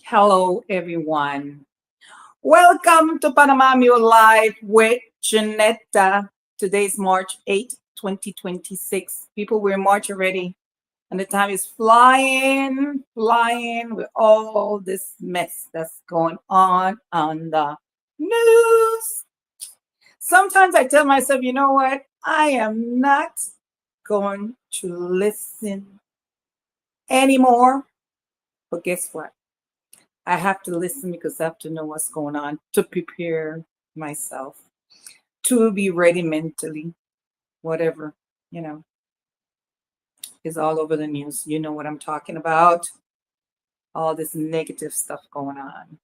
Hello, everyone. Welcome to Panama Mule Live with Janetta. Today's March 8th, 2026. People, we're in March already, and the time is flying with all this mess that's going on the news. Sometimes I tell myself, you know what? I am not going to listen anymore. But guess what? I have to listen because I have to know what's going on to prepare myself, to be ready mentally, whatever, you know, is all over the news. You know what I'm talking about. All this negative stuff going on.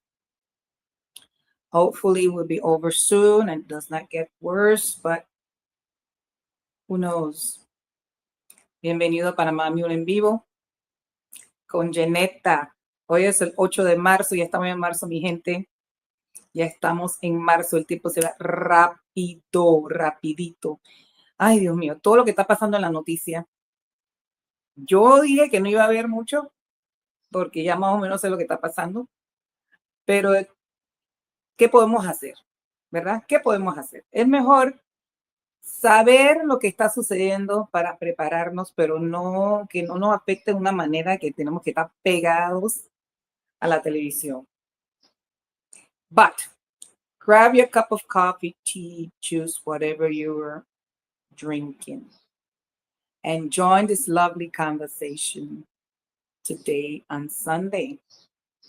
Hopefully, it will be over soon and it does not get worse, but who knows? Bienvenido a Panamá Mule en vivo con Janetta. Hoy es el 8 de marzo, ya estamos en marzo, mi gente. Ya estamos en marzo, el tiempo se va rápido, rapidito. Ay, Dios mío, todo lo que está pasando en la noticia. Yo dije que no iba a haber mucho, porque ya más o menos sé lo que está pasando. Pero, ¿qué podemos hacer? ¿Verdad? ¿Qué podemos hacer? Es mejor saber lo que está sucediendo para prepararnos, pero no que no nos afecte de una manera que tenemos que estar pegados a la televisión. But grab your cup of coffee, tea, juice, whatever you're drinking, and join this lovely conversation today on Sunday.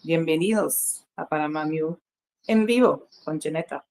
Bienvenidos a Panamá Mule en vivo con Janetta.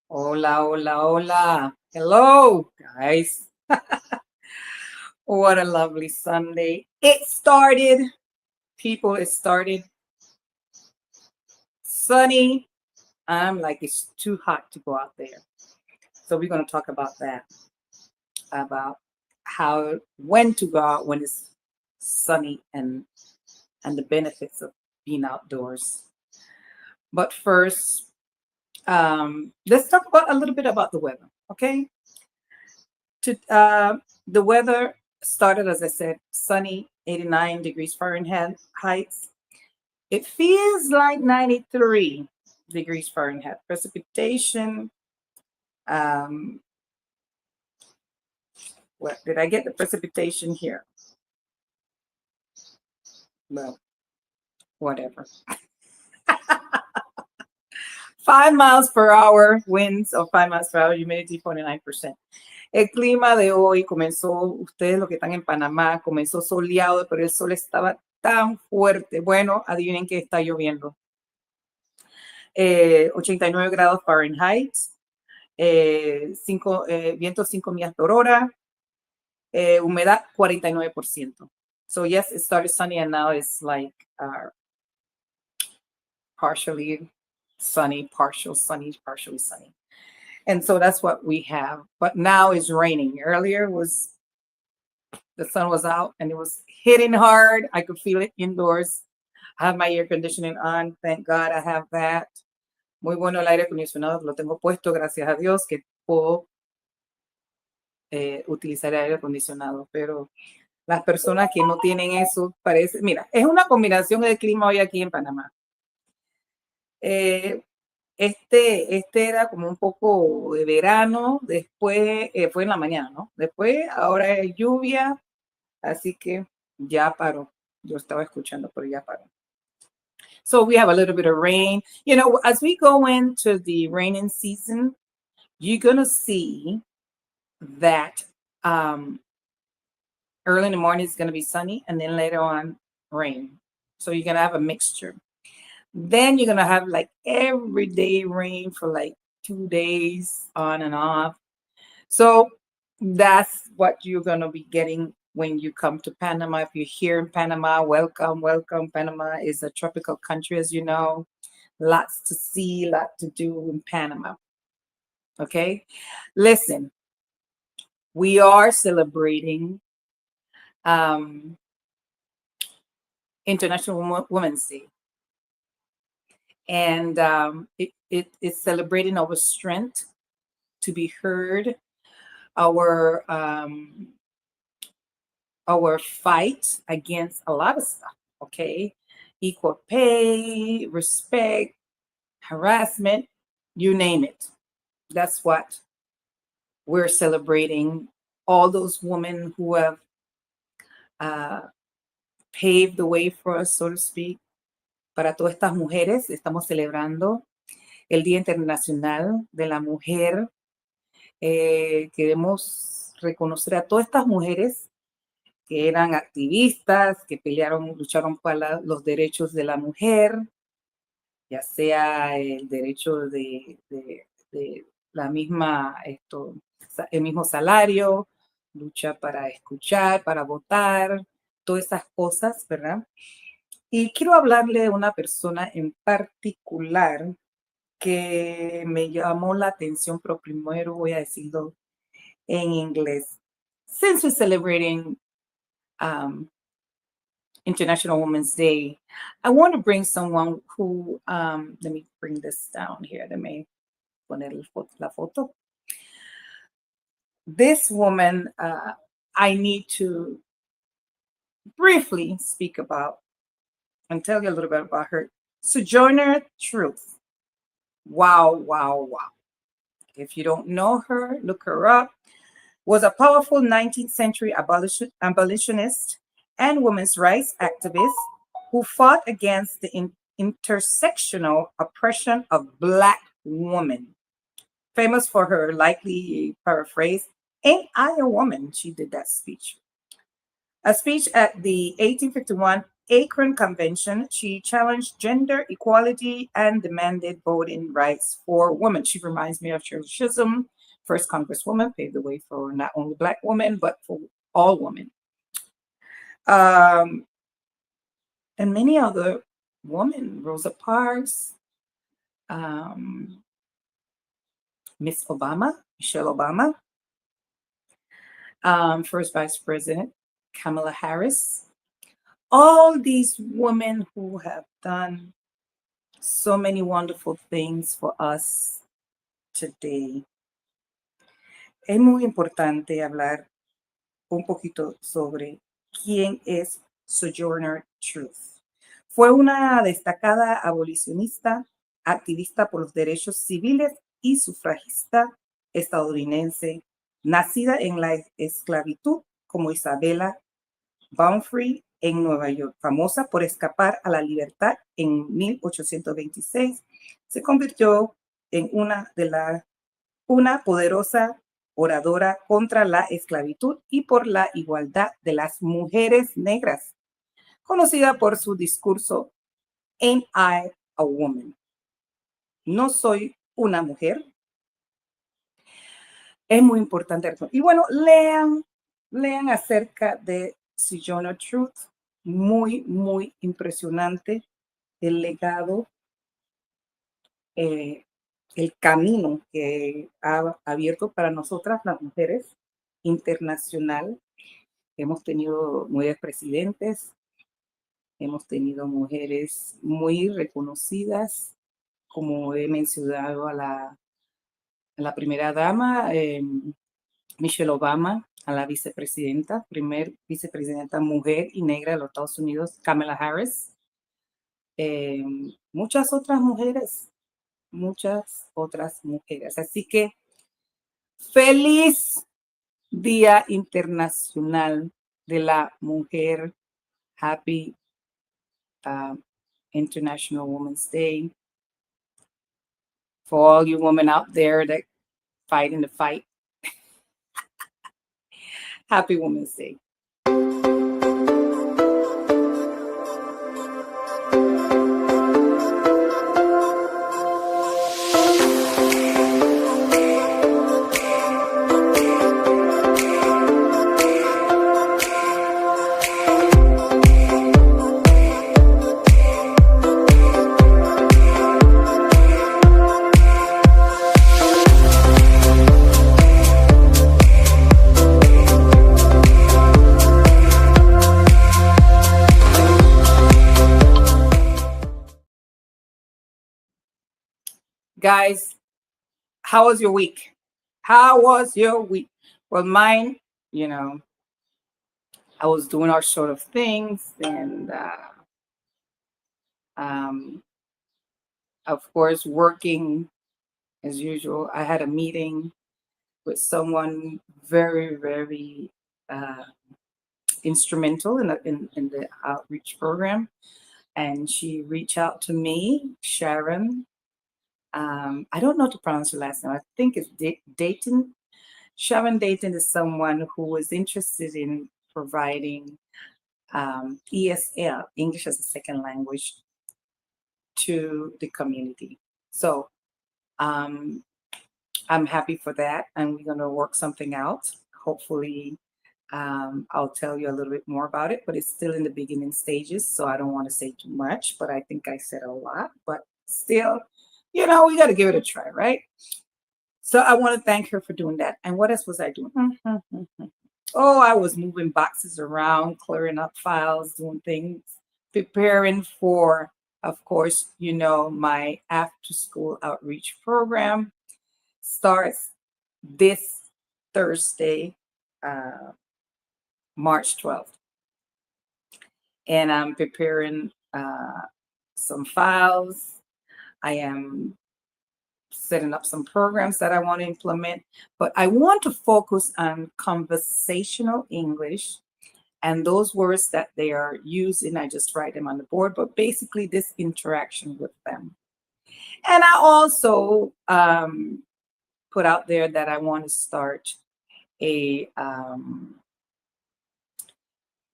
Hola, hola, hola. Hello, guys. What a lovely Sunday. It started, people, it started sunny. I'm like, it's too hot to go out there. So we're going to talk about that, about how, when to go out when it's sunny and the benefits of being outdoors. But first, let's talk about a little bit about the weather, okay? The weather started, as I said, sunny, 89 degrees Fahrenheit. It feels like 93 degrees Fahrenheit. Precipitation, what did I get the precipitation here? Well, whatever. 5 miles per hour winds, or 5 miles per hour, humidity 49%. El clima de hoy comenzó, ustedes los que están en Panamá, comenzó soleado, pero el sol estaba tan fuerte. Bueno, adivinen que está lloviendo. 89 grados Fahrenheit, viento 5 millas por hora, humedad 49%. So yes, it started sunny and now it's like partially sunny, partially sunny. And so that's what we have. But now it's raining. Earlier was the sun was out and it was hitting hard. I could feel it indoors. I have my air conditioning on. Thank God I have that. Muy bueno el aire acondicionado. Lo tengo puesto, gracias a Dios, que puedo utilizar el aire acondicionado. Pero las personas que no tienen eso, parece, mira, es una combinación de clima hoy aquí en Panamá. Este era como un poco de verano, después fue en la mañana, ¿no? Después, ahora es lluvia, así que ya paró. Yo estaba escuchando, pero ya paró. So we have a little bit of rain. You know, as we go into the raining season, you're going to see that early in the morning it's going to be sunny and then later on rain. So you're going to have a mixture. Then you're going to have like everyday rain for like 2 days on and off. So that's what you're going to be getting when you come to Panama. If you're here in Panama, welcome, welcome. Panama is a tropical country, as you know. Lots to see, lot to do in Panama. Okay? Listen, we are celebrating International Women's Day. And it's celebrating our strength to be heard, our fight against a lot of stuff, okay? Equal pay, respect, harassment, you name it. That's what we're celebrating. All those women who have paved the way for us, so to speak. Para todas estas mujeres, estamos celebrando el Día Internacional de la Mujer. Queremos reconocer a todas estas mujeres que eran activistas, que lucharon para los derechos de la mujer, ya sea el derecho de la misma, el mismo salario, lucha para escuchar, para votar, todas esas cosas, ¿verdad? Y quiero hablarle de una persona en particular que me llamó la atención, pero primero voy a decirlo en inglés. Since we're celebrating International Women's Day, I want to bring someone who, let me bring this down here. Let me poner la foto. This woman, I need to briefly speak about and tell you a little bit about her. Sojourner Truth. Wow, wow, wow. If you don't know her, look her up. Was a powerful 19th century abolitionist and women's rights activist who fought against the intersectional oppression of Black women. Famous for her likely paraphrase, "Ain't I a woman?" She did that speech. A speech at the 1851 Akron Convention, she challenged gender equality and demanded voting rights for women. She reminds me of Shirley Chisholm, first Congresswoman, paved the way for not only Black women, but for all women. And many other women, Rosa Parks, Miss Obama, Michelle Obama, first Vice President Kamala Harris. All these women who have done so many wonderful things for us today. Es muy importante hablar un poquito sobre quién es Sojourner Truth. Fue una destacada abolicionista, activista por los derechos civiles y sufragista estadounidense, nacida en la esclavitud como Isabella Baumfree en Nueva York, famosa por escapar a la libertad en 1826, se convirtió en una poderosa oradora contra la esclavitud y por la igualdad de las mujeres negras, conocida por su discurso Ain't I a Woman? No soy una mujer. Es muy importante. Y bueno, lean acerca de Sojourner Truth. Muy, muy impresionante el legado, el camino que ha abierto para nosotras las mujeres internacional. Hemos tenido mujeres presidentes, hemos tenido mujeres muy reconocidas, como he mencionado a la primera dama, Michelle Obama, a la vicepresidenta, primer vicepresidenta mujer y negra de los Estados Unidos, Kamala Harris, muchas otras mujeres. Así que feliz Día Internacional de la Mujer. Happy International Women's Day. For all you women out there that fighting the fight. Happy Women's Day. Guys, how was your week? How was your week? Well, mine, I was doing our sort of things, and of course, working as usual. I had a meeting with someone very, very instrumental in the outreach program, and she reached out to me, Sharon. I don't know how to pronounce her last name. I think it's Dayton. Sharon Dayton is someone who was interested in providing ESL, English as a Second Language, to the community. So I'm happy for that, and we're going to work something out. Hopefully, I'll tell you a little bit more about it, but it's still in the beginning stages, so I don't want to say too much, but I think I said a lot. But still, we got to give it a try, right? So I want to thank her for doing that. And what else was I doing? Oh, I was moving boxes around, clearing up files, doing things, preparing for, of course, my after-school outreach program starts this Thursday, March 12th. And I'm preparing some files. I am setting up some programs that I want to implement, but I want to focus on conversational English and those words that they are using. I just write them on the board, but basically this interaction with them. And I also put out there that I want to start a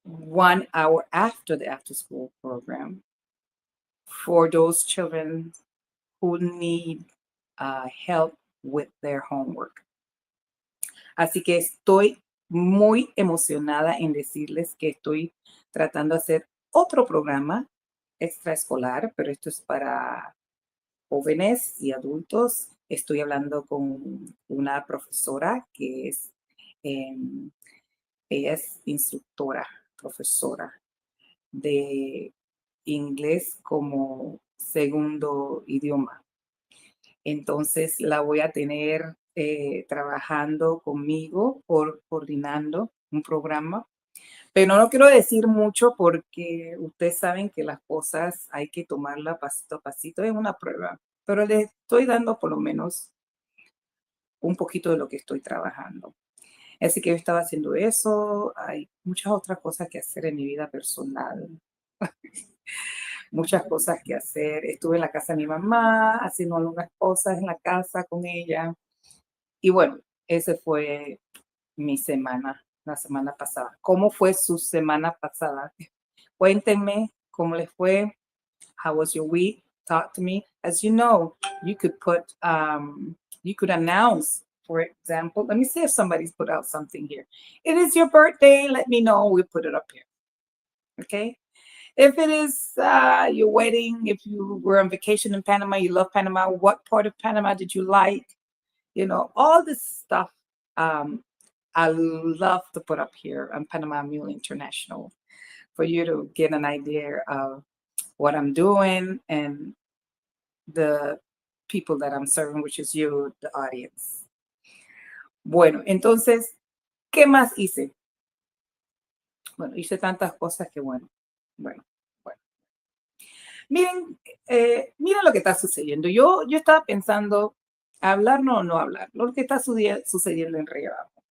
1 hour after the after school program for those children who need help with their homework. Así que estoy muy emocionada en decirles que estoy tratando de hacer otro programa extraescolar, pero esto es para jóvenes y adultos. Estoy hablando con una profesora que ella es instructora, profesora de inglés como segundo idioma. Entonces la voy a tener trabajando conmigo, coordinando un programa. Pero no quiero decir mucho porque ustedes saben que las cosas hay que tomarla pasito a pasito. Es una prueba, pero les estoy dando por lo menos un poquito de lo que estoy trabajando. Así que yo estaba haciendo eso. Hay muchas otras cosas que hacer en mi vida personal. Muchas cosas que hacer. Estuve en la casa de mi mamá haciendo algunas cosas en la casa con ella. Y bueno, Ese fue mi semana, la semana pasada. ¿Cómo fue su semana pasada? Cuéntenme cómo les fue. How was your week? Talk to me. As you know, you could you could announce, for example, let me see if somebody's put out something here. It is your birthday. Let me know. We put it up here. Okay. If it is your wedding, if you were on vacation in Panama, you love Panama, what part of Panama did you like? You know, all this stuff I love to put up here on Panama Mule International for you to get an idea of what I'm doing and the people that I'm serving, which is you, the audience. Bueno, entonces, ¿qué más hice? Bueno, hice tantas cosas que bueno. Miren lo que está sucediendo. Yo estaba pensando, hablar no o no hablar, lo que está sucediendo en Río Abajo.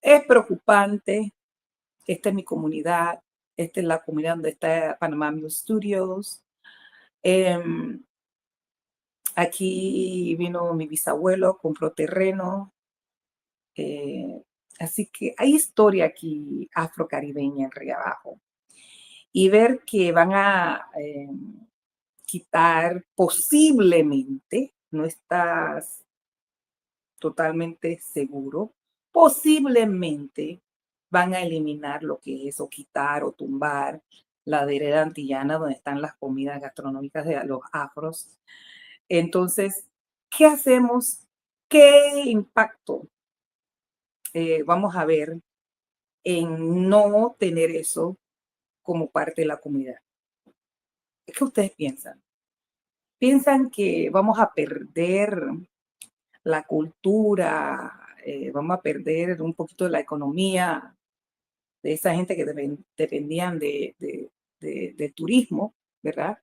Es preocupante. Esta es mi comunidad. Esta es la comunidad donde está Panama Mule Studios. Aquí vino mi bisabuelo, compró terreno. Así que hay historia aquí afrocaribeña en Río Abajo. Y ver que van a quitar posiblemente, no estás totalmente seguro, posiblemente van a eliminar lo que es o quitar o tumbar la vereda antillana donde están las comidas gastronómicas de los afros. Entonces, ¿qué hacemos? ¿Qué impacto vamos a ver en no tener eso como parte de la comunidad? ¿Qué ustedes piensan? ¿Piensan que vamos a perder la cultura, vamos a perder un poquito de la economía de esa gente que dependían del turismo, ¿verdad?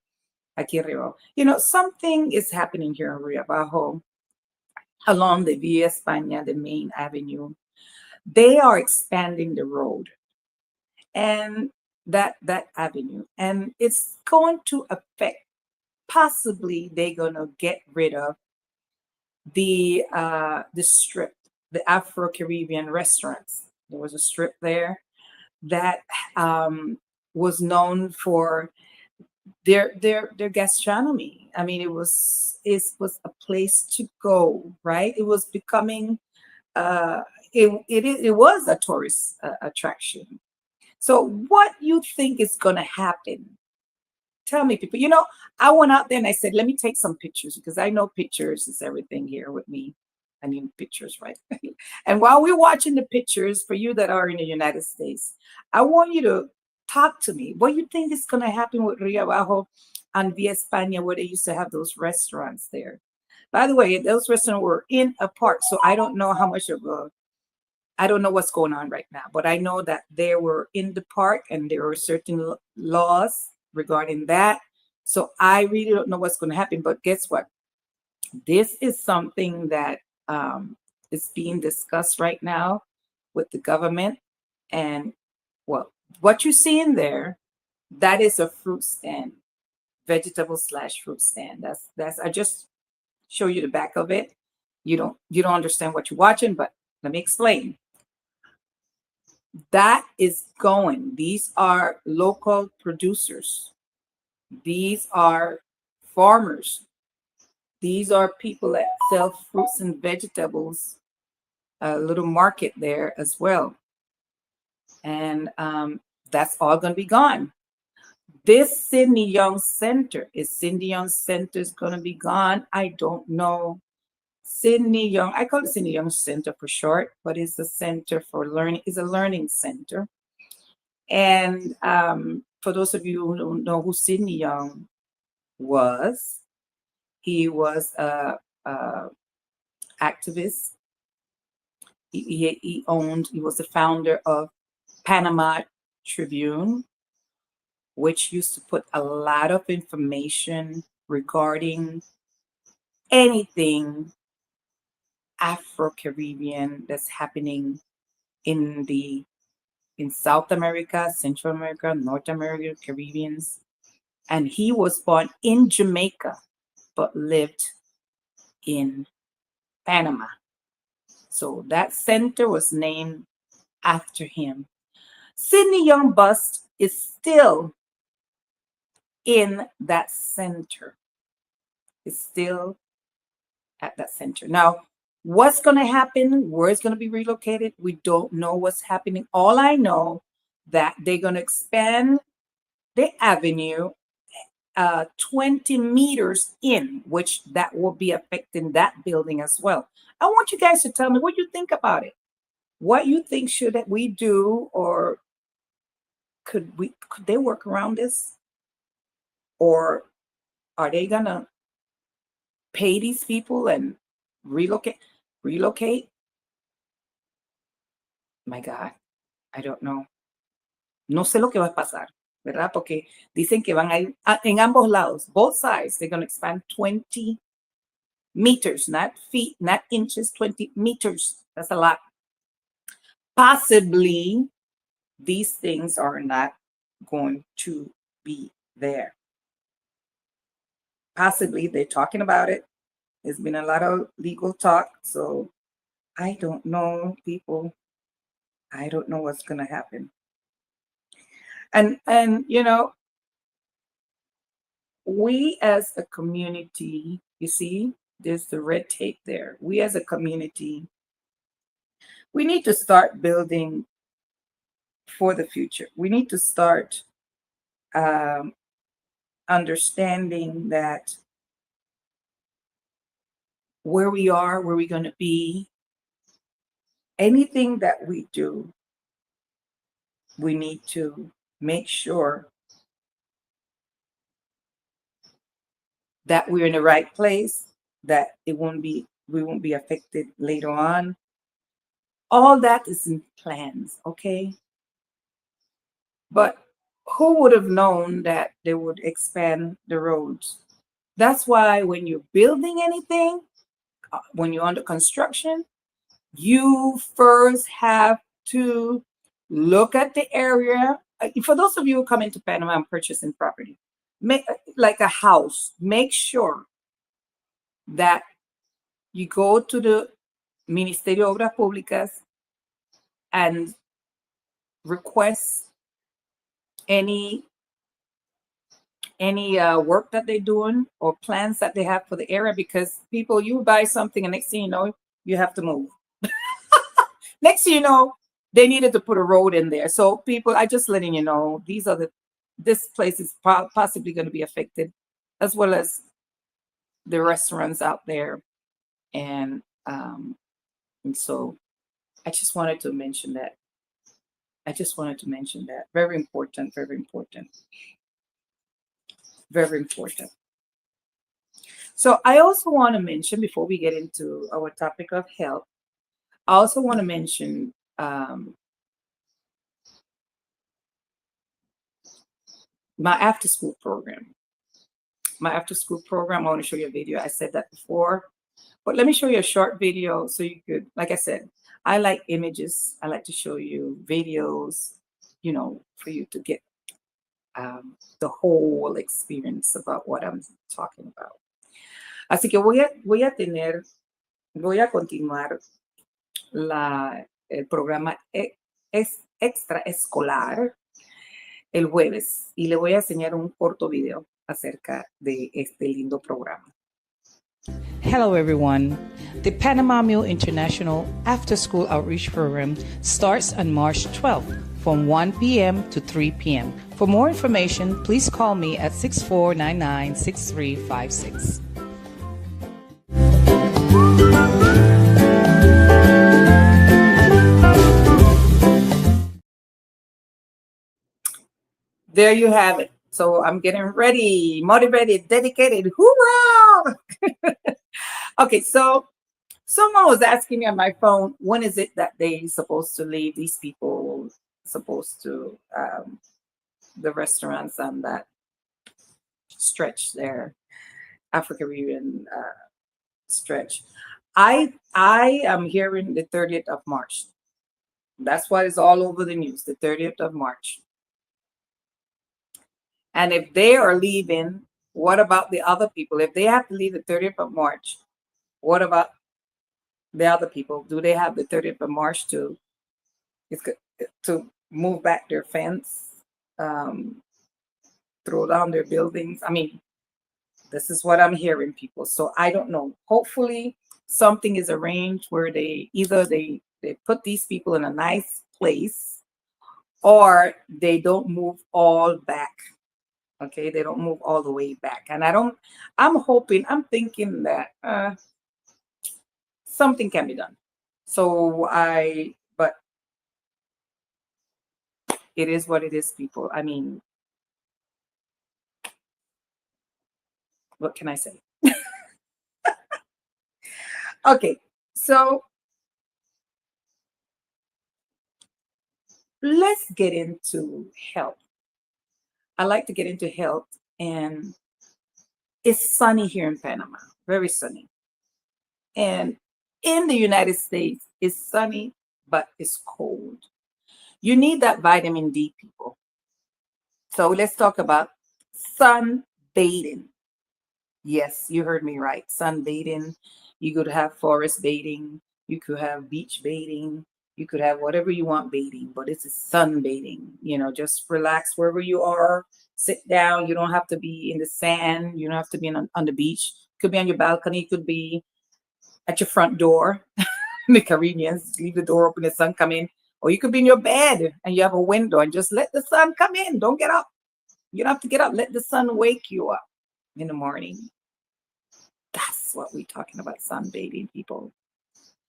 Aquí arriba. You know, something is happening here in Rio Abajo along the Via España, the main avenue. They are expanding the road and that avenue, and it's going to affect, possibly they're going to get rid of the strip, the Afro-Caribbean restaurants. There was a strip there that was known for their gastronomy. I mean, it was a place to go, right? It was becoming it was a tourist attraction. So what you think is going to happen? Tell me, people. You know, I went out there and I said, let me take some pictures because I know pictures is everything here with me. I need pictures, right? And while we're watching the pictures, for you that are in the United States, I want you to talk to me. What do you think is going to happen with Rio Abajo and Via España, where they used to have those restaurants there? By the way, those restaurants were in a park, so I don't know how much of I don't know what's going on right now, but I know that they were in the park and there were certain laws regarding that. So I really don't know what's going to happen, but guess what? This is something that is being discussed right now with the government. And well, what you see in there, that is a fruit stand, vegetable/fruit stand. That's I just show you the back of it. You don't understand what you're watching, but let me explain. That is going. These are local producers. These are farmers. These are people that sell fruits and vegetables, a little market there as well. And that's all going to be gone. This Sidney Young Center, is Sidney Young Center is going to be gone? I don't know. Sidney Young, I call it Sidney Young Center for short, but it's a center for learning, it's a learning center. And for those of you who don't know who Sidney Young was, he was a activist. He was the founder of Panama Tribune, which used to put a lot of information regarding anything Afro-Caribbean that's happening in South America, Central America, North America, Caribbeans. And he was born in Jamaica, but lived in Panama. So that center was named after him. Sidney Young bust is still in that center. It's still at that center. Now, what's going to happen? Where it's going to be relocated? We don't know what's happening. All I know that they're going to expand the avenue 20 meters in, which that will be affecting that building as well. I want you guys to tell me what you think about it. What you think should we do, or could they work around this? Or are they gonna pay these people and relocate? Relocate? My God, I don't know. No sé lo que va a pasar, ¿verdad? Porque dicen que van a ir en ambos lados, both sides, they're going to expand 20 meters, not feet, not inches, 20 meters. That's a lot. Possibly these things are not going to be there. Possibly they're talking about it. There's been a lot of legal talk. So I don't know, people. I don't know what's going to happen. And you know, we as a community, you see, there's the red tape there. We as a community, we need to start building for the future. We need to start understanding that where we are, where we're going to be, anything that we do, we need to make sure that we're in the right place, that we won't be affected later on. All that is in plans, okay? But who would have known that they would expand the roads? That's why when you're building anything, when you're under construction, you first have to look at the area. For those of you who come into Panama and purchasing property, make like a house, make sure that you go to the Ministerio de Obras Públicas and request any work that they're doing or plans that they have for the area, because people, you buy something and next thing you know, you have to move. Next thing you know, they needed to put a road in there. So people, I just letting you know, this place is possibly going to be affected, as well as the restaurants out there. And so I just wanted to mention that. Very important, very important. Very important. So I also want to mention, before we get into our topic of health, I also want to mention my after school program. I want to show you a video. I said that before, but let me show you a short video so you could, like I said, I like images. I like to show you videos, you know, for you to get the whole experience about what I'm talking about. Así que voy a continuar el programa extraescolar el jueves y le voy a enseñar un corto video acerca de este lindo programa. Hello everyone. The Panama Mule International After School Outreach Program starts on March 12th from 1 p.m. to 3 p.m. For more information, please call me at 6499-6356. There you have it. So I'm getting ready, motivated, dedicated. Hoorah! Okay, so someone was asking me on my phone, when is it that they're supposed to leave? These people supposed to, the restaurants on that stretch there, Africa Caribbean stretch. I am hearing the 30th of March. That's what is all over the news, the 30th of March. And if they are leaving, what about the other people? If they have to leave the 30th of March, what about the other people, do they have the 30th of March to it's good to move back their fence, um, throw down their buildings? I mean, this is what I'm hearing, people. So I don't know. Hopefully, something is arranged where they put these people in a nice place, or they don't move all back. Okay, they don't move all the way back. And I don't. I'm hoping. I'm thinking that something can be done. So but it is what it is, people. I mean, what can I say? Okay, so let's get into health. I like to get into health, and it's sunny here in Panama, very sunny. And in the United States, it's sunny, but it's cold. You need that vitamin D, people. So let's talk about sunbathing. Yes, you heard me right. Sunbathing. You could have forest bathing. You could have beach bathing. You could have whatever you want bathing, but it's a sunbathing. Just relax wherever you are. Sit down. You don't have to be in the sand. You don't have to be on the beach. You could be on your balcony. You could be at your front door. The Caribbeans leave the door open, the sun come in. Or you could be in your bed and you have a window and just let the sun come in. Don't get up. You don't have to get up. Let the sun wake you up in the morning. That's what we're talking about, sunbathing, people.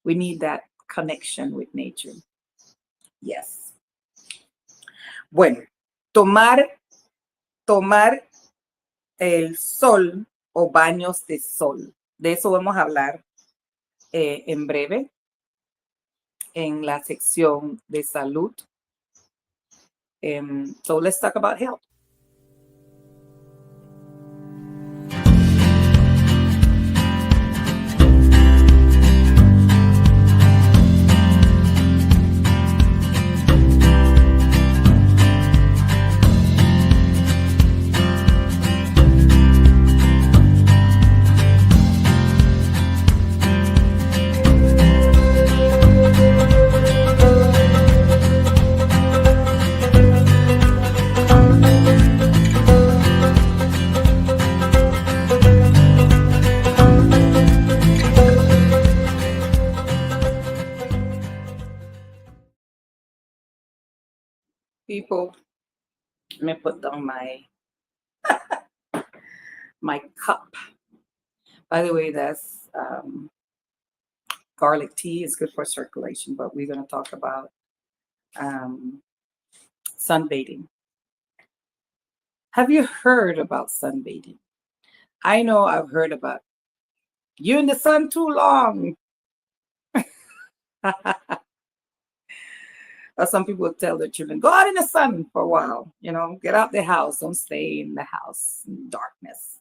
We need that connection with nature. Yes. Bueno, tomar el sol o baños de sol. De eso vamos a hablar en breve en la sección de salud. So let's talk about health. People, let me put down my cup. By the way, that's garlic tea. Is good for circulation, but we're going to talk about sunbathing. Have you heard about sunbathing? I know I've heard about you in the sun too long. Or some people tell their children, go out in the sun for a while, get out the house, don't stay in the house in darkness.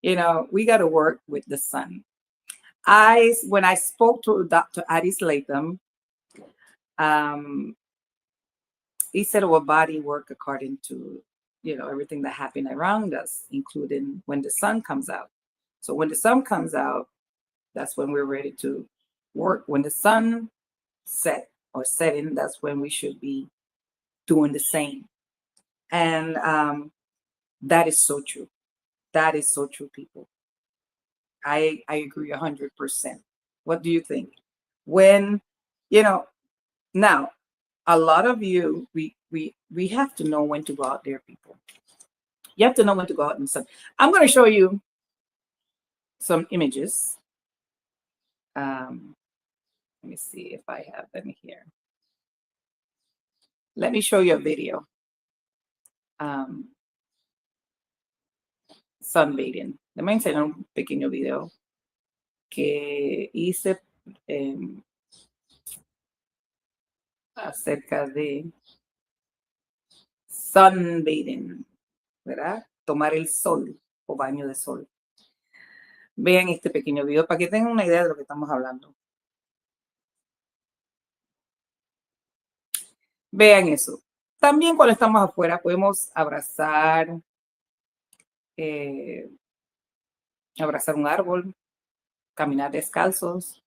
We got to work with the sun. When I spoke to Dr. Addis Latham, he said our body work according to, everything that happened around us, including when the sun comes out. So when the sun comes out, that's when we're ready to work. When the sun set or setting, that's when we should be doing the same. And that is so true. That is so true, people. I agree 100%. What do you think? When, now, a lot of you, we have to know when to go out there, people. You have to know when to go out in the sun. I'm going to show you some images. Let me see if I have them here. Let me show you a video. Sunbathing. Déjame enseñar un pequeño video que hice acerca de sunbathing, ¿verdad? Tomar el sol o baño de sol. Vean este pequeño video para que tengan una idea de lo que estamos hablando. Vean eso. También cuando estamos afuera podemos abrazar un árbol, caminar descalzos,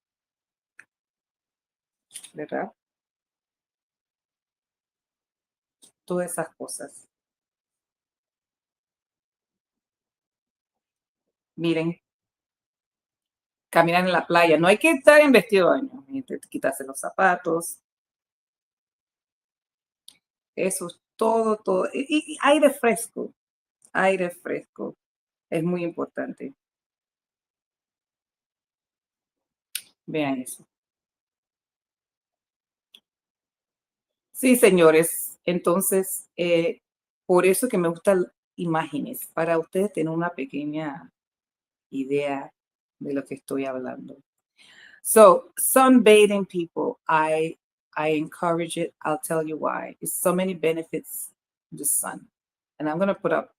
¿verdad? Todas esas cosas. Miren, caminar en la playa. No hay que estar en vestido de baño. Hay que quitarse los zapatos. Eso es todo, todo. Y aire fresco. Aire fresco. Es muy importante. Vean eso. Sí, señores. Entonces, por eso que me gustan imágenes, para ustedes tener una pequeña idea de lo que estoy hablando. So, sunbathing people, I encourage it. I'll tell you why. It's so many benefits to the sun. And I'm going to put up,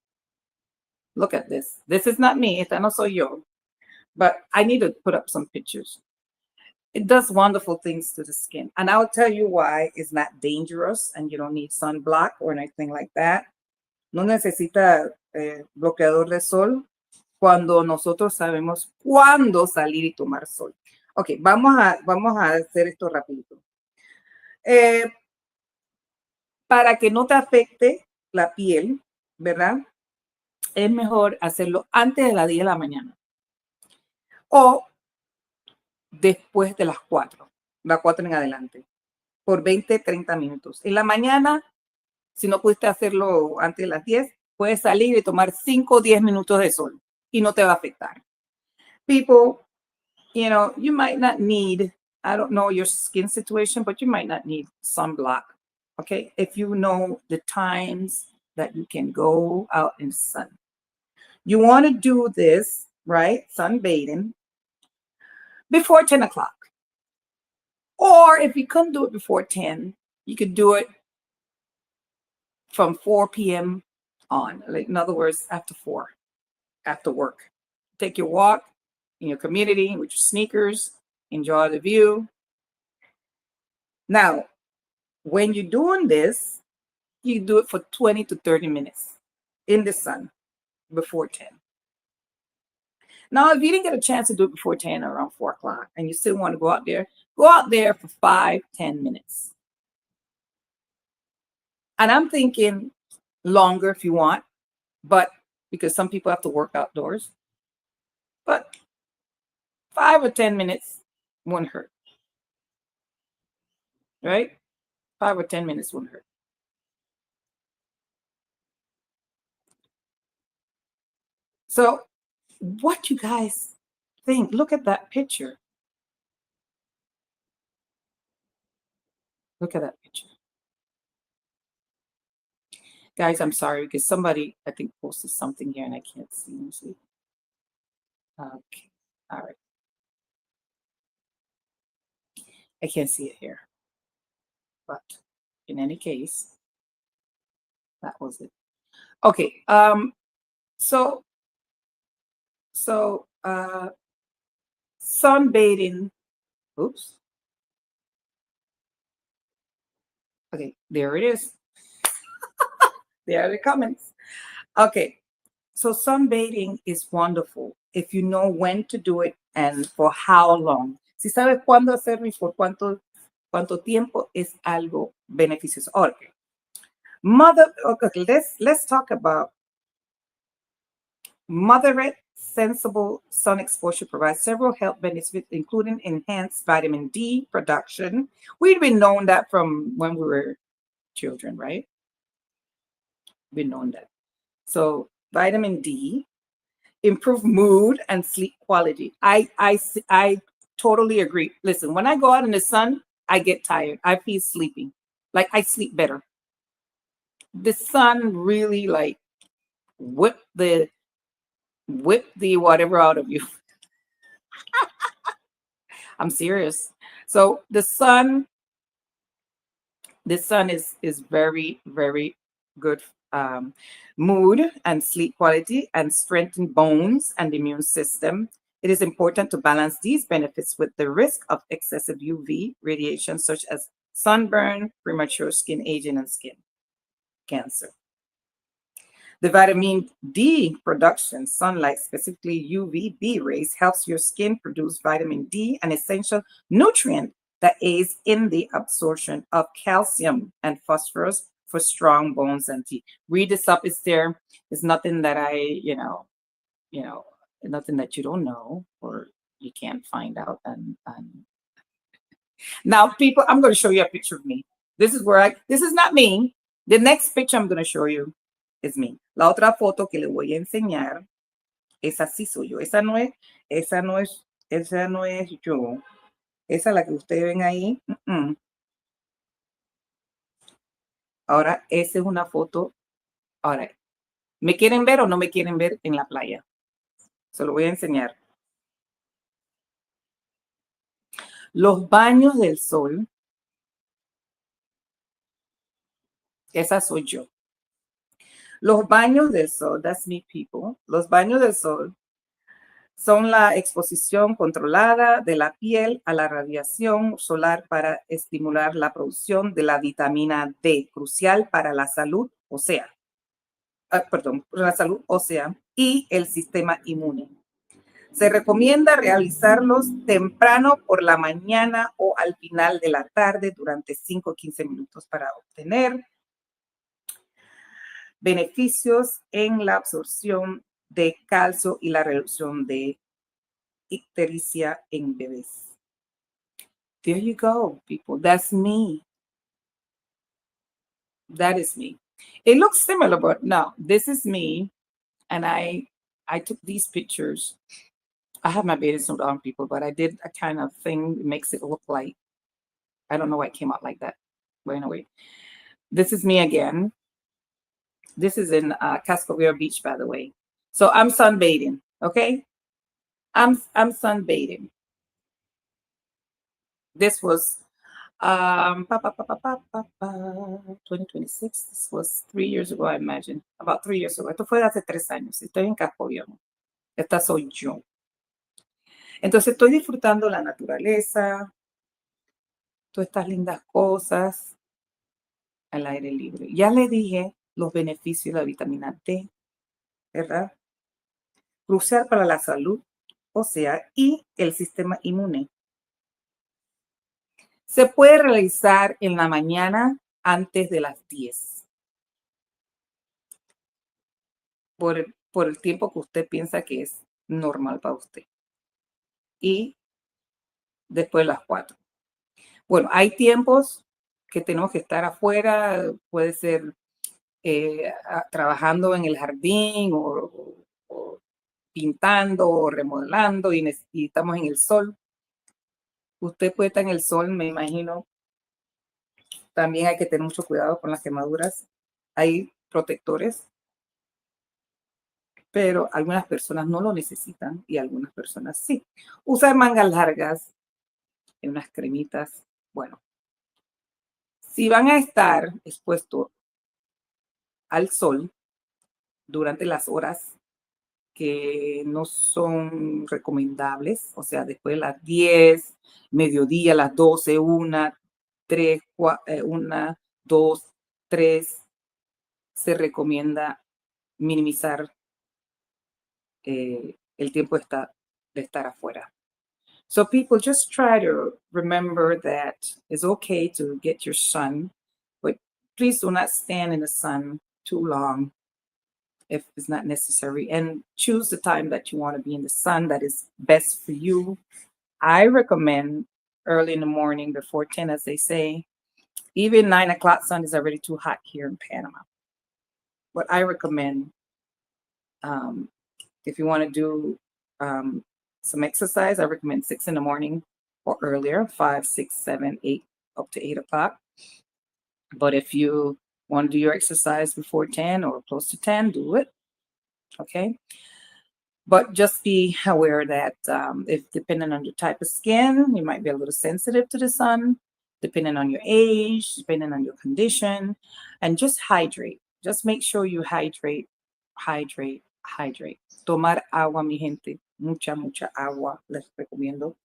look at this. This is not me, esta no soy yo, but I need to put up some pictures. It does wonderful things to the skin. And I'll tell you why it's not dangerous and you don't need sunblock or anything like that. No necesita bloqueador de sol cuando nosotros sabemos cuándo salir y tomar sol. Ok, vamos a hacer esto rapidito. Para que no te afecte la piel, ¿verdad? Es mejor hacerlo antes de las 10 de la mañana o después de las 4 en adelante, por 20, 30 minutos. En la mañana, si no pudiste hacerlo antes de las 10, puedes salir y tomar 5 o 10 minutos de sol y no te va a afectar. People, you know, you might not need, I don't know your skin situation, but you might not need sunblock, okay? If you know the times that you can go out in the sun. You want to do this, right? Sunbathing before 10 o'clock. Or if you couldn't do it before 10, you could do it from 4 p.m. on. Like, in other words, after 4, after work. Take your walk in your community with your sneakers, enjoy the view. Now, when you're doing this, you do it for 20 to 30 minutes in the sun before 10. Now, if you didn't get a chance to do it before 10 or around 4 o'clock and you still want to go out there for 5, 10 minutes. And I'm thinking longer if you want, but because some people have to work outdoors, but 5 or 10 minutes won't hurt, right? 5 or 10 minutes won't hurt. So what you guys think? Look at that picture. Look at that picture. Guys, I'm sorry because somebody, I think, posted something here and I can't see. Let me see. Okay. All right. I can't see it here. But in any case, that was it. Okay. So sunbathing. Oops. Okay, there it is. There are the comments. Okay. So sunbathing is wonderful if you know when to do it and for how long. Si sabes cuándo hacerlo y por cuánto tiempo, es algo beneficioso. Okay. Let's talk about moderate sensible sun exposure provides several health benefits, including enhanced vitamin D production. We've been knowing that from when we were children, right? Been knowing that. So vitamin D, improve mood and sleep quality. I totally agree. Listen, when I go out in the sun, I get tired. I feel sleepy. Like I sleep better. The sun really like whip the whatever out of you. I'm serious. So the sun is very, very good mood and sleep quality and strengthen bones and immune system. It is important to balance these benefits with the risk of excessive UV radiation, such as sunburn, premature skin aging, and skin cancer. The vitamin D production, sunlight, specifically UVB rays, helps your skin produce vitamin D, an essential nutrient that aids in the absorption of calcium and phosphorus for strong bones and teeth. Read this up. It's there. It's nothing that you know, nothing that you don't know or you can't find out. And now, people, I'm going to show you a picture of me. This is not me. The next picture I'm going to show you is me. La otra foto que le voy a enseñar, esa sí soy yo. Esa no es yo. Esa la que ustedes ven ahí. Ahora, esa es una foto. Ahora, ¿me quieren ver o no me quieren ver en la playa? Se lo voy a enseñar. Los baños del sol. Esa soy yo. Los baños del sol, that's me people. Los baños del sol son la exposición controlada de la piel a la radiación solar para estimular la producción de la vitamina D, crucial para la salud ósea. La salud ósea y el sistema inmune. Se recomienda realizarlos temprano por la mañana o al final de la tarde durante 5 o 15 minutos para obtener beneficios en la absorción de calcio y la reducción de ictericia en bebés. There you go, people. That's me. That is me. It looks similar, but no, this is me. And I took these pictures. I have my bathing suit on, people, but I did a kind of thing that makes it look like, I don't know why it came out like that. But anyway, this is me again. This is in Cascovera Beach, by the way. So I'm sunbathing, okay? I'm sunbathing. This was 2026. This was 3 years ago, I imagine. About 3 years ago. Esto fue hace 3 años. Estoy en Cascovera. Esta soy yo. Entonces estoy disfrutando la naturaleza, todas estas lindas cosas al aire libre. Ya le dije los beneficios de la vitamina D, ¿verdad? Crucial para la salud ósea y el sistema inmune. Se puede realizar en la mañana antes de las 10. Por el tiempo que usted piensa que es normal para usted. Y después de las 4. Bueno, hay tiempos que tenemos que estar afuera, puede ser trabajando en el jardín o pintando o remodelando y estamos en el sol. Usted puede estar en el sol, me imagino. También hay que tener mucho cuidado con las quemaduras. Hay protectores, pero algunas personas no lo necesitan y algunas personas sí. Usar mangas largas, en unas cremitas. Bueno, si van a estar expuestos al sol durante las horas que no son recomendables, o sea, después de las 10, mediodía, las 12, 1, 3, 1, 2, 3, se recomienda minimizar el tiempo de estar afuera. So people, just try to remember that it's okay to get your sun, but please do not stand in the sun too long if it's not necessary, and choose the time that you want to be in the sun that is best for you. I recommend early in the morning before 10, as they say. Even 9 o'clock sun is already too hot here in Panama. But I recommend if you want to do some exercise, I recommend 6 in the morning or earlier, 5, 6, 7, 8, up to 8 o'clock. But if you want to do your exercise before 10 or close to 10, do it. Okay. But just be aware that if depending on your type of skin, you might be a little sensitive to the sun, depending on your age, depending on your condition, and just hydrate. Just make sure you hydrate. Tomar agua, mi gente, mucha agua, les recomiendo,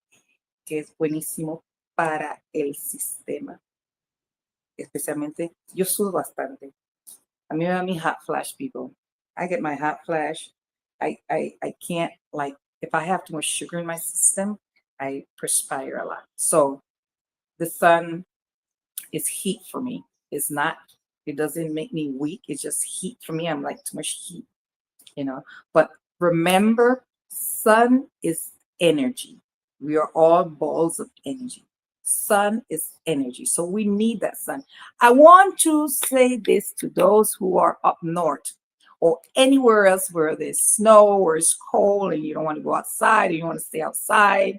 que es buenísimo para el sistema. Especialmente, yo sudo bastante. A mí me da mi hot flash, people. I get my hot flash. I can't, like, if I have too much sugar in my system, I perspire a lot. So The sun is heat for me. It's not, it doesn't make me weak. It's just heat for me. I'm like too much heat, you know. But remember, sun is energy. We are all balls of energy. Sun is energy. So we need that sun. I want to say this to those who are up north or anywhere else where there's snow or it's cold and you don't want to go outside or you want to stay outside.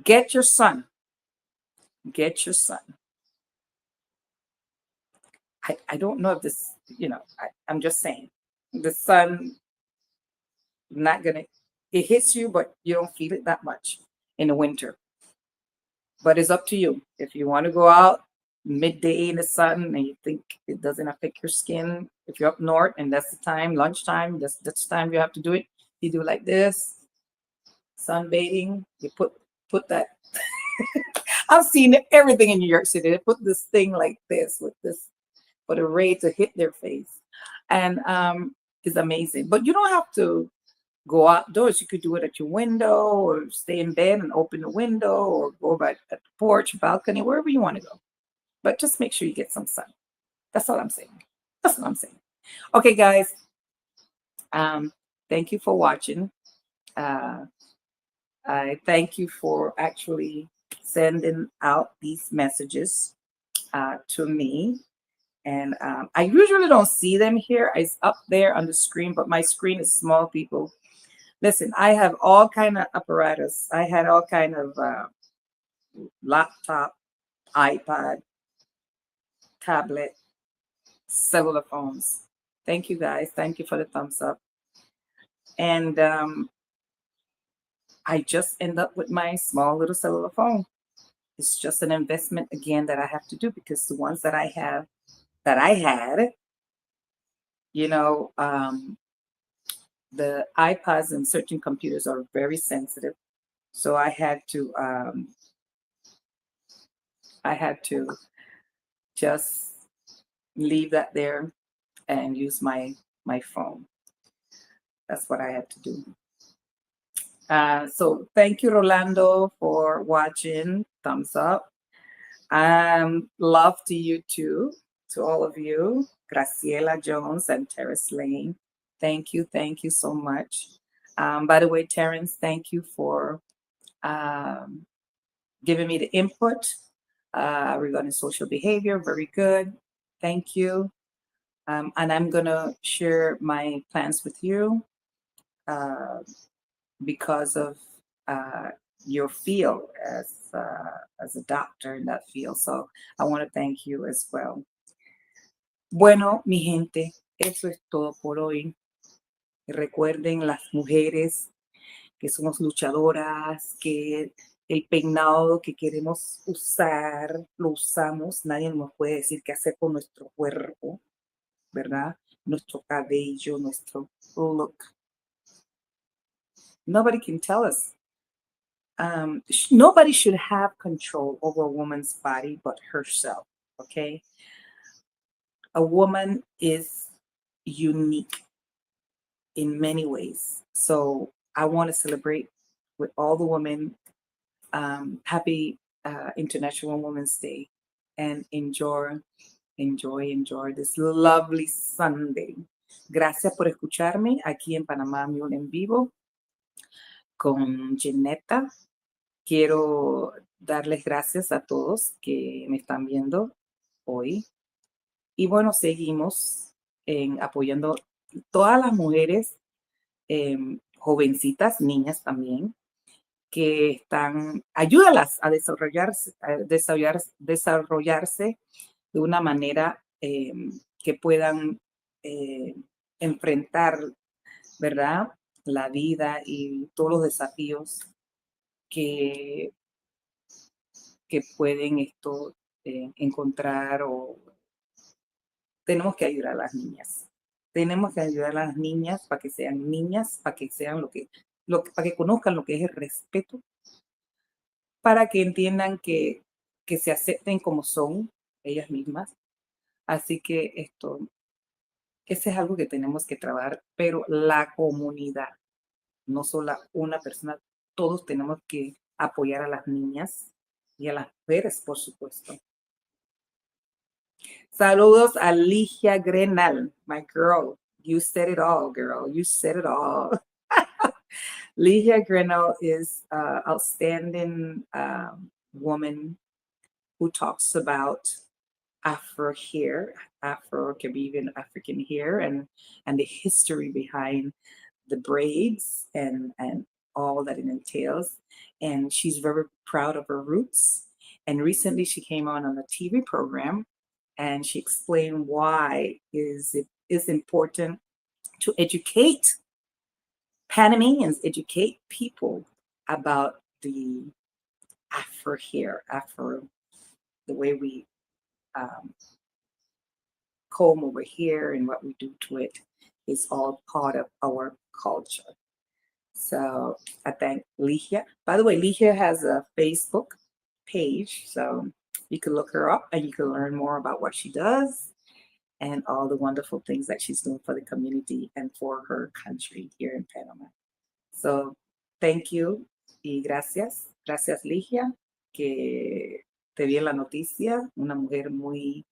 Get your sun. Get your sun. I don't know if this, I'm just saying the sun not gonna, it hits you, but you don't feel it that much in the winter. But it's up to you. If you want to go out midday in the sun and you think it doesn't affect your skin, if you're up north and that's the time, lunchtime, that's the time you have to do it. You do like this, sunbathing, you put that. I've seen everything in New York City. They put this thing like this with this for the ray to hit their face. And it's amazing. But you don't have to go outdoors. You could do it at your window or stay in bed and open the window or go by at the porch, balcony, wherever you want to go. But just make sure you get some sun. That's all I'm saying. That's all I'm saying. Okay, guys. Thank you for watching. I thank you for actually sending out these messages to me. And I usually don't see them here. It's up there on the screen, but my screen is small, people. Listen, I have all kind of apparatus. I had all kind of laptop, iPad, tablet, cellular phones. Thank you, guys. Thank you for the thumbs up. And I just end up with my small little cellular phone. It's just an investment again that I have to do because the ones that I have, that I had, you know, the iPads and certain computers are very sensitive. So I had to just leave that there and use my phone. That's what I had to do. So thank you, Rolando, for watching. Thumbs up. Love to you too, to all of you. Graciela Jones and Terrace Lane. Thank you so much. By the way, Terrence, thank you for giving me the input regarding social behavior. Very good. Thank you. And I'm going to share my plans with you because of your field as a doctor in that field. So I want to thank you as well. Bueno, mi gente, eso es todo por hoy. Recuerden las mujeres que somos luchadoras, que el peinado que queremos usar, lo usamos. Nadie nos puede decir qué hacer con nuestro cuerpo, ¿verdad? Nuestro cabello, nuestro look. Nobody can tell us. Nobody should have control over a woman's body but herself, okay? A woman is unique in many ways. So I want to celebrate with all the women. Happy International Women's Day and enjoy this lovely Sunday. Gracias por escucharme aquí en Panamá Mule en vivo con Janetta. Quiero darles gracias a todos que me están viendo hoy. Y bueno, seguimos apoyando todas las mujeres, jovencitas, niñas también, que están, ayúdalas a desarrollarse de una manera que puedan enfrentar, ¿verdad? La vida y todos los desafíos que pueden encontrar. O tenemos que ayudar a las niñas. Tenemos que ayudar a las niñas para que sean niñas, para que sean para que conozcan lo que es el respeto, para que entiendan que se acepten como son ellas mismas. Así que ese es algo que tenemos que trabajar, pero la comunidad, no solo una persona, todos tenemos que apoyar a las niñas y a las mujeres, por supuesto. Saludos a Ligia Grenal, my girl. You said it all, girl. You said it all. Ligia Grenal is an outstanding woman who talks about Afro hair, Afro-Caribbean African hair, and the history behind the braids and all that it entails. And she's very proud of her roots. And recently she came on a TV program and she explained why it is important to educate Panamanians, educate people about the Afro hair, the way we um, comb over here and what we do to it is all part of our culture. So I thank Ligia. By the way, Ligia has a Facebook page, so you can look her up and you can learn more about what she does and all the wonderful things that she's doing for the community and for her country here in Panama. So thank you y gracias. Gracias, Ligia, que te vi en la noticia, una mujer muy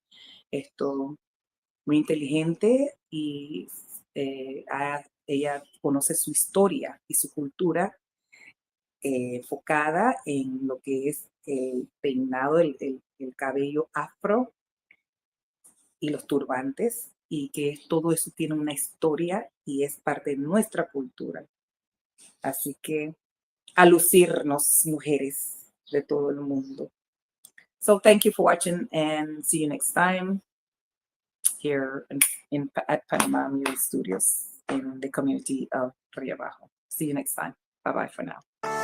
inteligente y ella conoce su historia y su cultura enfocada en lo que es el peinado, el cabello afro y los turbantes y que todo eso tiene una historia y es parte de nuestra cultura. Así que a lucirnos, mujeres de todo el mundo. So thank you for watching and see you next time here at Panama Music Studios in the community of Rio Bajo. See you next time. Bye-bye for now.